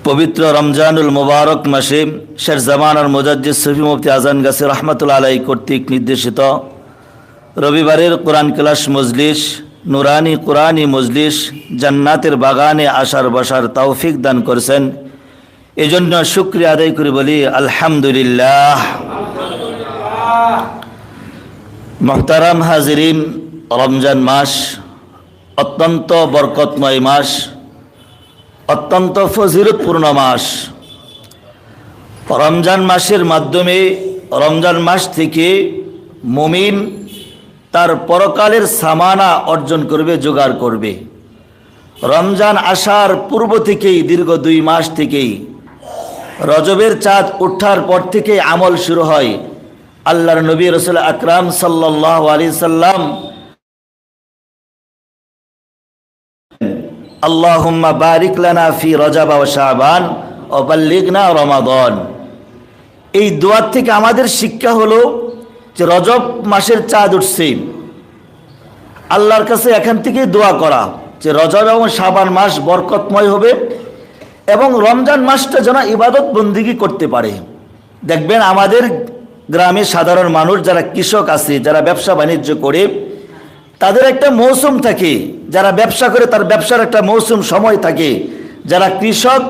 পবিত্র রমজানুল মুবারক মাসে শের জামানার মুজাদ্দিদ সুফি মুফতি আজান গাছি রহমতুল্লাহ আলাইহি কর্তৃক নির্দেশিত রবিবারের কোরআন ক্লাস মজলিস, নুরানি কোরআনী মজলিস জান্নাতের বাগানে আসার বসার তৌফিক দান করেছেন। এজন্য শুকরিয়া আদায় করে বলি আলহামদুলিল্লাহ। মুহতারাম হাজিরিন, রমজান মাস অত্যন্ত বরকতময় মাস, অত্যন্ত ফজিলতপূর্ণ মাস। রমজান মাসের মাধ্যমে রমজান মাস থেকে মুমিন তার পরকালের সামানা অর্জন করবে, জোগাড় করবে। রমজান আসার পূর্ব থেকেই, দীর্ঘ 2 মাস থেকেই, রজবের চাঁদ ওঠার পর থেকেই আমল শুরু হয়। আল্লাহর নবী রাসূল আকরাম সাল্লাল্লাহু আলাইহি সাল্লাম আল্লাহুম্মা বারিক লানা ফি রজব ওয়া শাবান ওয়া বাল্লিগনা রমাদান। এই দোয়া থেকে আমাদের শিক্ষা হলো যে রজব মাসের চাঁদ উঠছে, আল্লাহর কাছে এখান থেকে দোয়া করা যে রজব এবং শাবান মাস বরকতময় হবে এবং রমজান মাসটা যেন ইবাদত বন্দিগি করতে পারে। দেখবেন আমাদের গ্রামে সাধারণ মানুষ যারা কৃষক আছে, যারা ব্যবসা বাণিজ্য করে, তাদের একটা মৌসুম থাকে। যারা ব্যবসা করে তার ব্যবসার একটা মৌসুম সময় থাকে। যারা কৃষক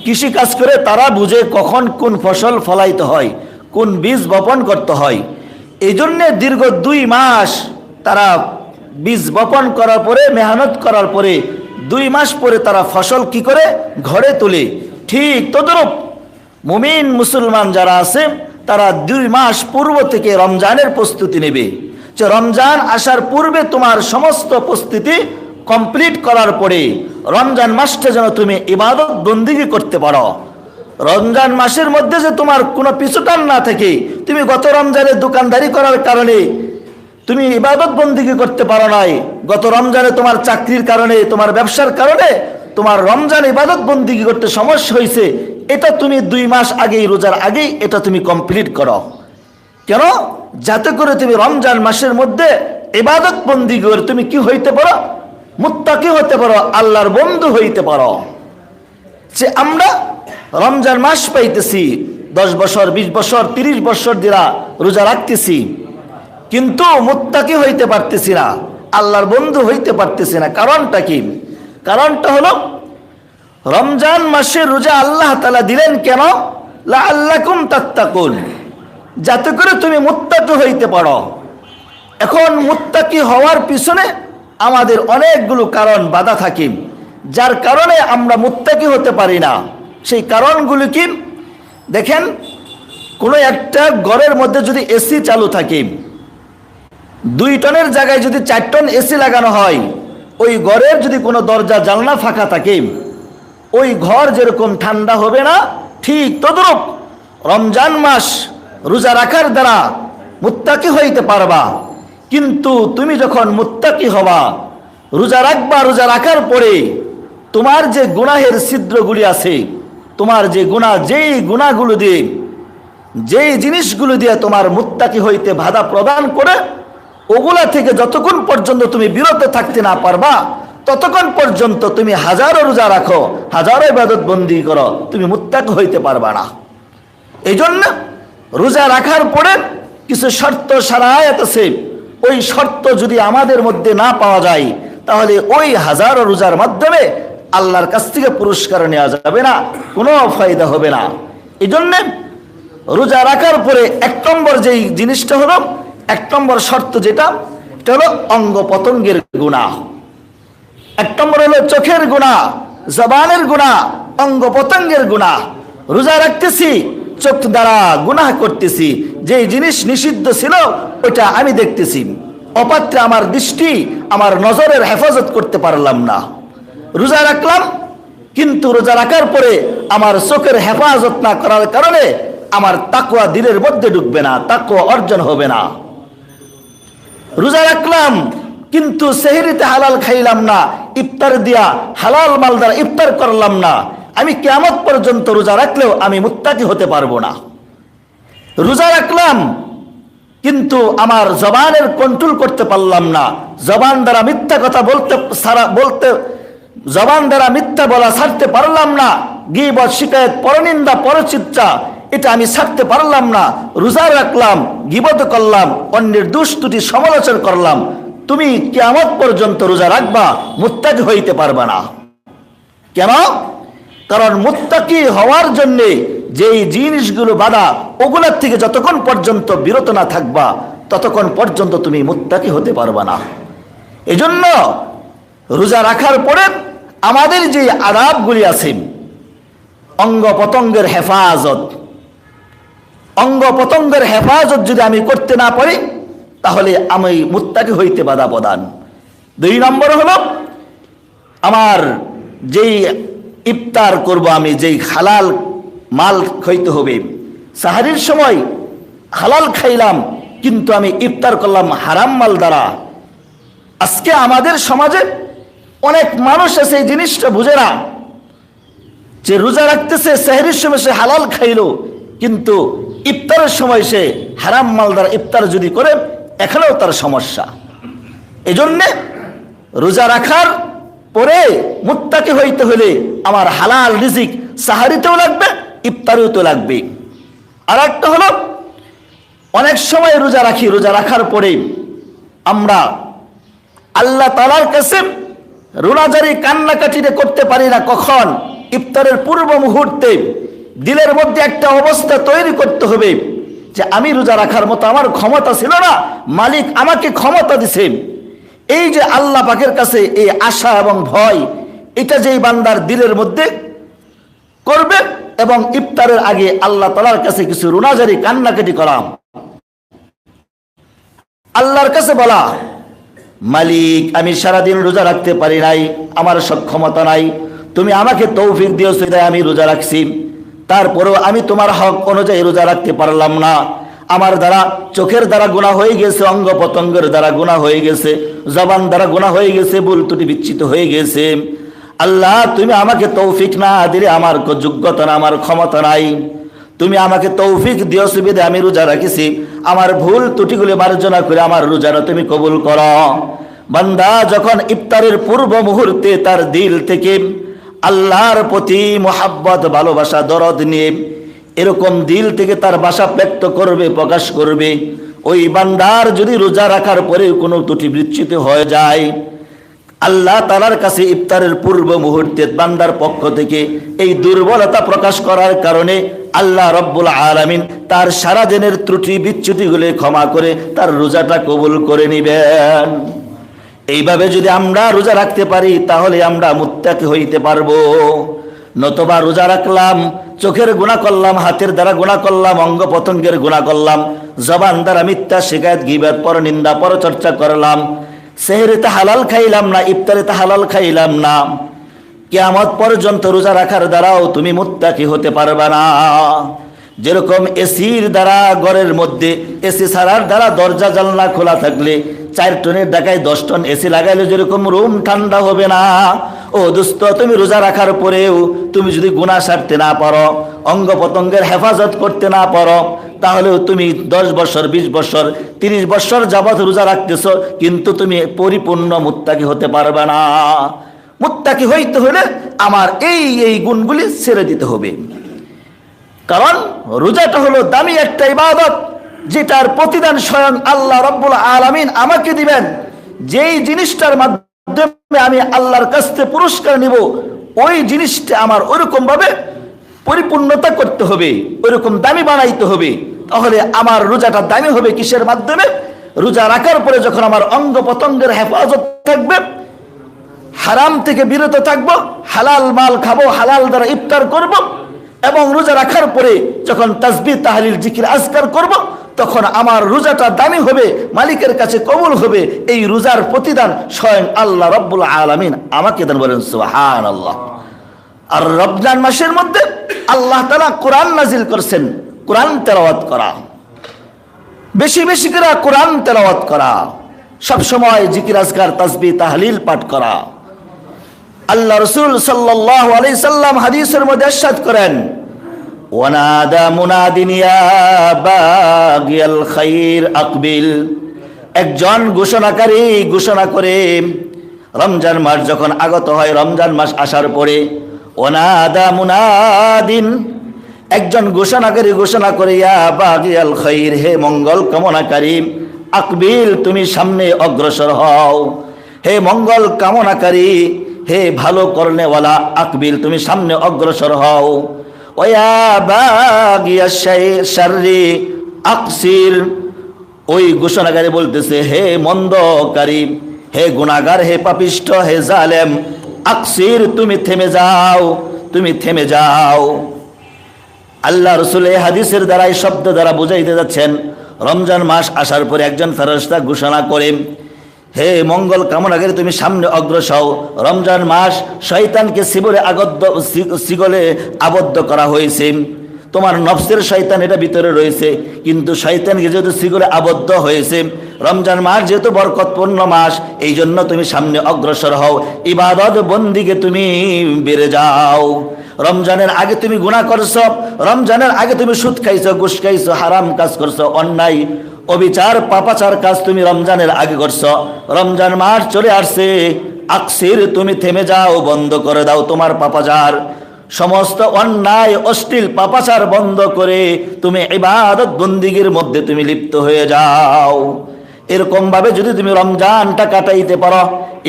কৃষি কাজ করে তারা বুঝে কখন কোন ফসল ফলাইতে হয়, কোন বীজ বপন করতে হয়। এই জন্যে দীর্ঘ 2 মাস তারা বীজ বপন করার পরে, মেহনত করার পরে 2 মাস পরে তারা ফসল কি করে ঘরে তোলে। ঠিক তদ্রূপ মুমিন মুসলমান যারা আছে তারা 2 মাস পূর্ব থেকে রমজানের প্রস্তুতি নেবে। যে রমজান আসার পূর্বে তোমার সমস্ত প্রস্তুতি কমপ্লিট করার পরে রমজান মাসটা যেন তুমি ইবাদত বন্দিগি করতে পারো। রমজান মাসের মধ্যে যে তোমার কোনো পিছুটান না থাকে, তুমি গত রমজানে দোকানদারি করার কারণে তুমি ইবাদত বন্দিগি করতে পারো নাই, গত রমজানে তোমার চাকরির কারণে, তোমার ব্যবসার কারণে তোমার রমজান ইবাদত বন্দিগি করতে সমস্যা হয়েছে, এটা তুমি 2 মাস আগেই, রোজার আগেই এটা তুমি কমপ্লিট করো। কেন? যাতে করে তুমি রমজান মাসের মধ্যে ইবাদত বন্দিগি করে তুমি কি হইতে পারো? মুত্তাকি হতে পারো, আল্লাহর বন্ধু হইতে পারো। যে আমরা রমজান মাস পাইতেছি, 10 বছর 20 বছর 30 বছর দিরা রোজা রাখতেছি, কিন্তু মুত্তাকি হইতে পারতেছি না, আল্লাহর বন্ধু হইতে পারতেছি না। কারণটা কি? কারণটা হলো রমজান মাসের রোজা আল্লাহ তাআলা দিলেন কেন? লাআল্লাকুম তাত্তাকুন, যাতে করে তুমি মুত্তাকি হইতে পারো। এখন মুত্তাকি হওয়ার পিছনে আমাদের অনেকগুলো কারণ বাধা থাকে, যার কারণে আমরা মুত্তাকি হতে পারি না। সেই কারণগুলো কি? দেখেন, কোনো একটা ঘরের মধ্যে যদি এসি চালু থাকে, 2 টনের জায়গায় যদি 4 টন এসি লাগানো হয়, ওই ঘরের যদি কোনো দরজা জানলা ফাঁকা থাকে, ওই ঘর যেরকম ঠান্ডা হবে না, ঠিক তদ্রূপ রমজান মাস রোজা রাখার দ্বারা মুত্তাকি হইতে পারবা। কিন্তু তুমি যখন মুত্তাকি হবা, রোজা রাখবা, রোজা রাখার পরে তোমার যে গুনাহের ছিদ্রগুলি আছে, তোমার যে গুনাহ, যেই গুনাহগুলো দিয়ে, যেই জিনিসগুলো দিয়ে তোমার মুত্তাকি হইতে বাধা প্রদান করে, ওগুলা থেকে যতক্ষণ পর্যন্ত তুমি বিরত থাকতে না পারবা, ততক্ষণ পর্যন্ত তুমি হাজারো রোজা রাখো, হাজারো ইবাদত বন্দি করো, তুমি মুত্তাকি হইতে পারবা না। এই জন্য রোজা রাখার পরে কিছু শর্ত শারায়াত আছে, ওই শর্ত যদি আমাদের মধ্যে না পাওয়া যায়, তাহলে ওই হাজারো রোজার মাধ্যমে আল্লাহর কাছ থেকে পুরস্কার নেওয়া যাবে না, কোনো ফায়দা হবে না। এই জন্যে রোজা রাখার পরে 1 নম্বর যেই জিনিসটা হলো, 1 নম্বর শর্ত যেটা, এটা হলো অঙ্গ পতঙ্গের গুনাহ। 1 নম্বর হলো চোখের গুনাহ, জবানের গুনাহ, অঙ্গ পতঙ্গের গুনাহ। রোজা রাখতেছি, চোখ দ্বারা গুনাহ করতেছি, যে জিনিস নিষিদ্ধ ছিল ওটা আমি দেখতেছি, অপাত্রে আমার দৃষ্টি, আমার নজরের হেফাজত করতে পারলাম না। রোজা রাখলাম, কিন্তু রোজা রাখার পরে আমার চোখের হেফাজত না করার কারণে আমার তাকওয়া দিলের মধ্যে ঢুকবে না, তাকওয়া অর্জন হবে না। রোজা রাখলাম, কিন্তু সেহরিতে হালাল খাইলাম না, ইফতার দিয়া হালাল মাল দ্বারা ইফতার করলাম না, আমি কিয়ামত পর্যন্ত রোজা রাখলেও আমি মুত্তাকি হতে পারবো না। রোজা রাখলাম, কিন্তু আমার জবানের কন্ট্রোল করতে পারলাম না, জবান দ্বারা মিথ্যা কথা বলতে জবান দ্বারা মিথ্যা বলা ছাড়তে পারলাম না, গীবত, শিকায়েত, পরনিন্দা, পরচর্চা এটা আমি ছাড়তে পারলাম না, রোজা রাখলাম, গীবত করলাম, অন্যের দোষ ত্রুটি সমালোচনা করলাম, তুমি কিয়ামত পর্যন্ত রোজা রাখবা, মুত্তাকি হইতে পারবে না। কেন? কারণ মুত্তাকি হওয়ার জন্য যেই জিনিসগুলো বাধা, ওগুলোর থেকে যতক্ষণ পর্যন্ত বিরত না থাকবা ততক্ষণ পর্যন্ত তুমি মুত্তাকি হতে পারবে না। এজন্য রোজা রাখার পরে আমাদের যে আদাবগুলি আছে, অঙ্গ প্রত্যঙ্গের হেফাজত, অঙ্গ প্রত্যঙ্গের হেফাজত যদি আমি করতে না পারি তাহলে আমি মুত্তাকি হইতে বাধা প্রদান। 2 নম্বর হলো আমার যেই ইফতার করব, আমি যেই হালাল মাল খাইতে হবে। সাহারির সময় হালাল খাইলাম কিন্তু আমি ইফতার করলাম হারাম মাল দ্বারা। আজকে আমাদের সমাজে অনেক মানুষ আছে এই জিনিসটা বুঝে না, যে রোজা রাখতেছে, সাহারির সময় সে হালাল খাইলো কিন্তু ইফতারের সময় সে হারাম মাল দ্বারা ইফতার যদি করে এখানেও তার সমস্যা। এজন্যে রোজা রাখার পরে মুত্তাকি হইতে হলে আমার হালাল রিজিক সাহারিতেও লাগবে, ইফতারেও তো লাগবে। আর একটা হলো অনেক সময় রোজা রাখি, রোজা রাখার পরে আমরা আল্লাহ তাআলার কাছে রোনাজারি কান্নাকাটিরে করতে পারি না। কখন? ইফতারের পূর্ব মুহূর্তে দিলের মধ্যে একটা অবস্থা তৈরি করতে হবে যে আমি রোজা রাখার মতো আমার ক্ষমতা ছিল না, মালিক আমাকে ক্ষমতা দিছেন। এই যে আল্লাহ পাকের কাছে এই আশা এবং ভয়, এটা যেই বান্দার দিলের মধ্যে করবে এবং ইফতারের আগে আল্লাহ তাআলার কাছে কিছু রোনাজারি কান্নাকাটি করা, আল্লাহর কাছে বলা, মালিক আমি সারাদিন রোজা রাখতে পারি নাই, আমার সক্ষমতা নাই, তুমি আমাকে তৌফিক দিয়েছো তাই আমি রোজা রাখছি, তারপরেও আমি তোমার হক অনুযায়ী রোজা রাখতে পারলাম না। আমার দ্বারা চোখের দ্বারা গুনাহ হয়ে গেছে, অঙ্গ প্রত্যঙ্গের দ্বারা গুনাহ হয়ে গেছে, জবান দ্বারা গুনাহ হয়ে গেছে, ভুল ত্রুটি বিচ্ছিত হয়ে গেছে। আল্লাহ তুমি আমাকে তৌফিক না দিলে আমার যোগ্যতা না, আমার ক্ষমতা নাই, তুমি আমাকে তৌফিক দিয়েছো বিধে আমি রোজা রাখেছি, আমার ভুল ত্রুটিগুলি মার্জনা করে আমার রোজাটা তুমি কবুল করো। বান্দা যখন ইফতারের পূর্ব মুহূর্তে তার দিল থেকে আল্লাহর প্রতি মোহাব্বত, ভালোবাসা, দরদ নিয়ে এরকম দিল থেকে তার ভাষা ব্যক্ত করবে, প্রকাশ করবে, ওই বান্দার যদি রোজা রাখার পরে কোনো ত্রুটি বিচ্যুত হয়ে যায়, আল্লাহ তাআলার কাছে ইফতারের পূর্ব মুহূর্তে বান্দার পক্ষ থেকে এই দুর্বলতা প্রকাশ করার কারণে আল্লাহ রব্বুল আলামিন তার সারা দিনের ত্রুটি বিচ্যুতিগুলি ক্ষমা করে তার রোজাটা কবুল করে নিবেন। এইভাবে যদি আমরা রোজা রাখতে পারি তাহলে আমরা মুত্তাকি হইতে পারবো। নতুবা রোজা রাখলাম, চোখের গুনাহ করলাম, হাতের দ্বারা গুনাহ করলাম, অঙ্গ প্রত্যঙ্গের গুনাহ করলাম, জবান দ্বারা মিথ্যা শিকায়েত, গীবত, পরনিন্দা, পরচর্চা করলাম, সেহরিতে হালাল খাইলাম না, ইফতারিতে হালাল খাইলাম না, কিয়ামত পর্যন্ত রোজা রাখার দ্বারাও তুমি মুত্তাকি হতে পারবে না। যেরকম এসির দ্বারা ঘরের মধ্যে এসি ছাড়ার দ্বারা দরজা জানলা খোলা থাকলে 4 টনের ঢাকায় 10 টন এসি লাগাইলে যেরকম রুম ঠান্ডা হবে না, ও দোস্ত তুমি রোজা রাখার পরেও তুমি যদি গুনাহ সারতে না পারো, অঙ্গ প্রত্যঙ্গের হেফাজত করতে না পারো, তাহলেও তুমি 10 বছর, 20 বছর, 30 বছর যাবত রোজা রাখতেছো কিন্তু তুমি পরিপূর্ণ মুত্তাকি হতে পারবে না। মুত্তাকি হইতে হলে আমার এই গুণগুলি ছেড়ে দিতে হবে। কারণ রোজাটা হলো দামি একটা ইবাদত, যেটার প্রতিদান স্বয়ং আল্লাহ রব্বুল আলামিন আমাকে দিবেন। যেই জিনিসটার মাধ্যমে আমি আল্লাহর কাছ থেকে পুরস্কার নিব, ওই জিনিসটা আমার ওরকম ভাবে পরিপূর্ণতা করতে হবে, ওইরকম দামি বানাইতে হবে। তাহলে আমার রোজাটা দামি হবে কিসের মাধ্যমে? রোজা রাখার পরে যখন আমার অঙ্গ প্রত্যঙ্গের হেফাজত থাকবে, হারাম থেকে বিরত থাকবো, হালাল মাল খাবো, হালাল দ্বারা ইফতার করব, এবং রোজা রাখার পরে যখন তাসবিহ, তাহলিল, জিকির, আজকার করব, তখন আমার রোজাটা দামি হবে, মালিকের কাছে কবুল হবে। এই রোজার প্রতিদান স্বয়ং আল্লাহ রব্বুল আলামিন আমাকে দেন। বলেন সুবহানাল্লাহ। আর রমজান মাসের মধ্যে আল্লাহ তাআলা কোরআন নাজিল করছেন, কোরআন তেলাওয়াত করা, বেশি বেশি করে কোরআন তেলাওয়াত করা, সব সময় জিকির, আজকার, তাসবিহ, তাহলিল পাঠ করা। আল্লাহ রাসূল সাল্লাল্লাহু আলাইহি সাল্লাম হাদিসের মধ্যে ইরশাদ করেন, ওয়ানাদা মুনাদিন ইয়া বাগিয়াল খাইর আকবিল। একজন ঘোষণাকারী ঘোষণা করে, রমজান মাস যখন আগত হয়, রমজান মাস আসার পরে ওয়ানাদা মুনাদিন, একজন ঘোষণাকারী ঘোষণা করে, ইয়া বাগিয়াল খাইর, হে মঙ্গল কামনাকারী, আকবিল, তুমি সামনে অগ্রসর হও। হে মঙ্গল কামনাকারী, হে ভালো করনেওয়ালা, আকবিল, তুমি সামনে অগ্রসর হও। ওয়া বাগিয়াশ শাররি আকসির, ওই ঘোষণাকারী বলতেছে, হে মন্দকারী, হে গুনাহগার, হে পাপিষ্ঠ, হে জালেম, আকসির, তুমি থেমে যাও, তুমি থেমে যাও। আল্লাহ রাসূল এই হাদিসের দ্বারা, এই শব্দ দ্বারা বুঝাইতে যাচ্ছেন, রমজান মাস আসার পরে একজন ফেরেশতা ঘোষণা করে, হে মঙ্গল কামনাকারী, তুমি সামনে অগ্রসর হও। রমজান মাস শয়তানকে শিকলে আবদ্ধ করা হয়েছে। তোমার নফসের শয়তান এটা ভিতরে রয়েছে, কিন্তু শয়তানকে যেহেতু শিকলে আবদ্ধ হয়েছে, রমজান মাস যেহেতু বরকতপূর্ণ মাস, এই জন্য তুমি সামনে অগ্রসর হও, ইবাদত বন্দিকে তুমি বেড়ে যাও। রমজানের আগে তুমি গুনাহ করছো, রমজানের আগে তুমি সুদ খাইছো, ঘুষ খাইছো, হারাম কাজ করছো, অন্যায় অবিচার পাপাচার কাজ তুমি রমজানের আগে করছো। রমজান মাস চলে আসছে, আকসির, তুমি থেমে যাও, বন্ধ করে দাও তোমার পাপাচার, সমস্ত অন্যায় অশ্লীল পাপাচার বন্ধ করে তুমি ইবাদত বন্দিগির মধ্যে তুমি লিপ্ত হয়ে যাও। এরকম ভাবে যদি তুমি রমজানটা কাটাইতে পারো,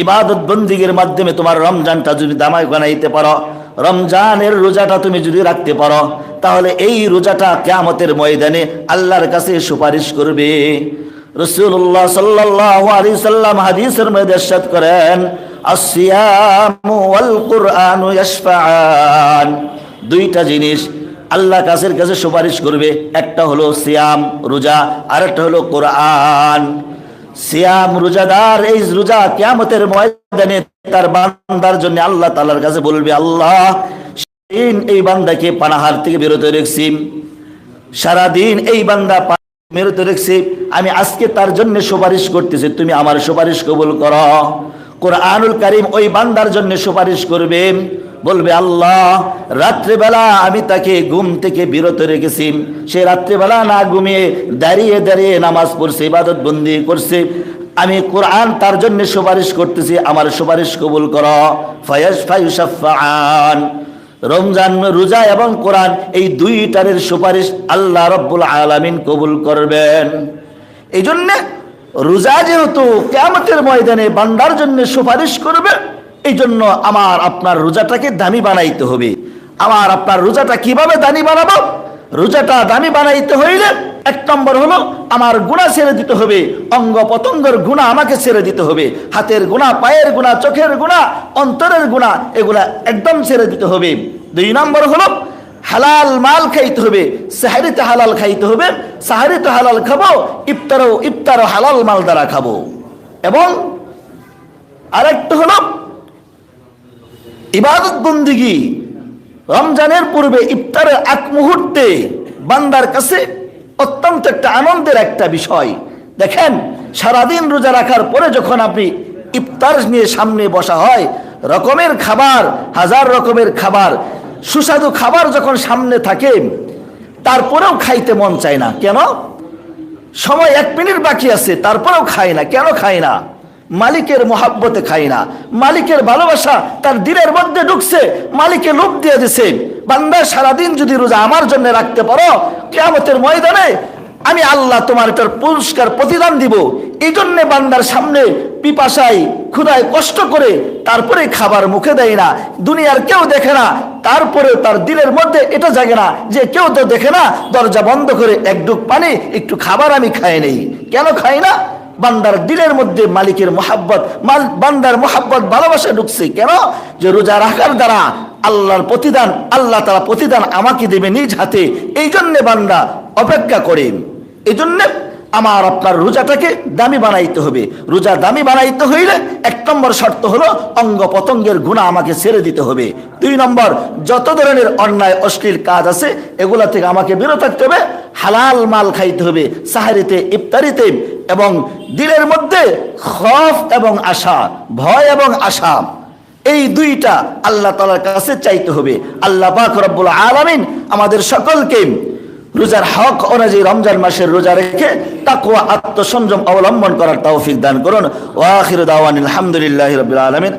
ইবাদত বন্দিগির মাধ্যমে তোমার রমজানটা যদি দামাই বানাইতে পারো, রমজানের রোজাটা তুমি যদি রাখতে পারো, তাহলে এই রোজাটা কিয়ামতের ময়দানে আল্লাহর কাছে সুপারিশ করবে। রাসূলুল্লাহ সাল্লাল্লাহু আলাইহি সাল্লাম হাদিসের মধ্যে ইরশাদ করেন, আসসিয়ামু ওয়াল কুরআনু ইয়াশফাআন, দুইটা জিনিস আল্লাহ কাছের কাছে সুপারিশ করবে। একটা হলো সিয়াম, রোজা, আর একটা হলো কোরআন। সিয়াম, রোজাদার, এই রোজা কিয়ামতের ময়দানে তার বান্দার জন্য আল্লাহ তাআলার কাছে বলবে, আল্লাহ এই বান্দাকে পানাহার থেকে বিরত রেখেছি, সারাদিন এই বান্দা বিরত রেখেছি, আমি আজকে তার জন্য সুপারিশ করতেছি, তুমি আমার সুপারিশ কবুল করো। কোরআনুল কারীম ওই বান্দার জন্য সুপারিশ করবে, বলবে, আল্লাহ রাত্রিবেলা আমি তাকে ঘুম থেকে বিরত রেখেছি, সে রাত্রিবেলা না ঘুমিয়ে দাঁড়িয়ে দাঁড়িয়ে নামাজ পড়ছে, ইবাদত বন্দি করছে, আমি কোরআন তার জন্য সুপারিশ করতেছি, আমার সুপারিশ কবুল করো। ফায়ুশাফাআন, রমজান, রোজা এবং কোরআন, এই দুইটারের সুপারিশ আল্লাহ রাব্বুল আলামিন কবুল করবেন। এই জন্য রোজা যেহেতু কিয়ামতের ময়দানে বান্দার জন্য সুপারিশ করবে, এই জন্য আমার আপনার রোজাটাকে দামি বানাইতে হবে। আমার আপনার রোজাটা কিভাবে দামি বানাবো? রোজাটা দামি বানাইতে হইলে এক নম্বর হলো আমার গুনাহ ছেড়ে দিতে হবে, অঙ্গ প্রত্যঙ্গের গুনাহ আমাকে ছেড়ে দিতে হবে, হাতের গুনাহ, পায়ের গুনাহ, চোখের গুনাহ, অন্তরের গুনাহ, এগুলা একদম ছেড়ে দিতে হবে। দুই নম্বর হলো হালাল মাল খাইতে হবে, সাহারিতে হালাল খাইতে হবে, সাহারিতে হালাল খাবো, ইফতারও হালাল মাল দ্বারা খাবো। এবং আরেকটা হলো ইবাদত বন্দিগি, রমজানের পূর্বে ইফতারের আগ মুহূর্তে বান্দার কাছে অত্যন্ত একটা আনন্দের একটা বিষয়। দেখেন, সারাদিন রোজা রাখার পরে যখন আপনি ইফতার নিয়ে সামনে বসা হয়, রকমের খাবার, হাজার রকমের খাবার, সুস্বাদু খাবার যখন সামনে থাকে, তারপরেও খাইতে মন চায় না। কেন? সময় 1 মিনিট বাকি আছে, তারপরেও খায় না। কেন খায় না? মালিকের মহাব্বতে খায় না, মালিকের ভালোবাসা তার দিলের মধ্যে ঢুকছে, মালিকে লোভ দিয়ে দিছে। বান্দা সারাদিন যদি রোজা আমার জন্য রাখতে পারো, কিয়ামতের ময়দানে আমি আল্লাহ তোমার এটার পুরস্কার প্রতিদান দিব। এই জন্য বান্দার সামনে পিপাসায় ক্ষুধায় কষ্ট করে তারপরে খাবার মুখে দেয় না, দুনিয়ার কেউ দেখে না, তারপরে তার দিলের মধ্যে এটা জাগে না যে কেউ তো দেখে না, দরজা বন্ধ করে এক ডুক পানি, একটু খাবার আমি খাই নেই। কেন খাই না? বান্দার দিলের মধ্যে মালিকের মহাব্বত, বান্দার মহাব্বত, ভালোবাসা ঢুকছে। কেন? যে রোজা রাখার দ্বারা আল্লাহর প্রতিদান, আল্লাহ তাআলা প্রতিদান আমাকে দেবে নিজ হাতে। এই জন্যে বান্দা অপেক্ষা করে। এই জন্য আমার আপনার রোজাটাকে দামি বানাইতে হবে। রোজা দামি বানাইতে হইলে 1 নম্বর শর্ত হলো অঙ্গ প্রত্যঙ্গের গুনাহ আমাকে ছেড়ে দিতে হবে। 2 নম্বর, যত ধরনের অন্যায় অশ্লীল কাজ আছে এগুলা থেকে আমাকে বিরত থাকতে হবে। হালাল মাল খাইতে হবে সাহারিতে, ইফতারিতে, এবং দিলের মধ্যে খৌফ এবং আশা, ভয় এবং আশা, এই দুইটা আল্লাহ তাআলার কাছে চাইতে হবে। আল্লাহ পাক রব্বুল আলামিন আমাদের সকলকে রোজার হক অনুযায়ী রমজান মাসের রোজা রেখে তাকওয়া, আত্মসংযম অবলম্বন করার তৌফিক দান করুন। ওয়া আখিরু দাওয়ানিল হামদুলিল্লাহি রাব্বিল আলামিন।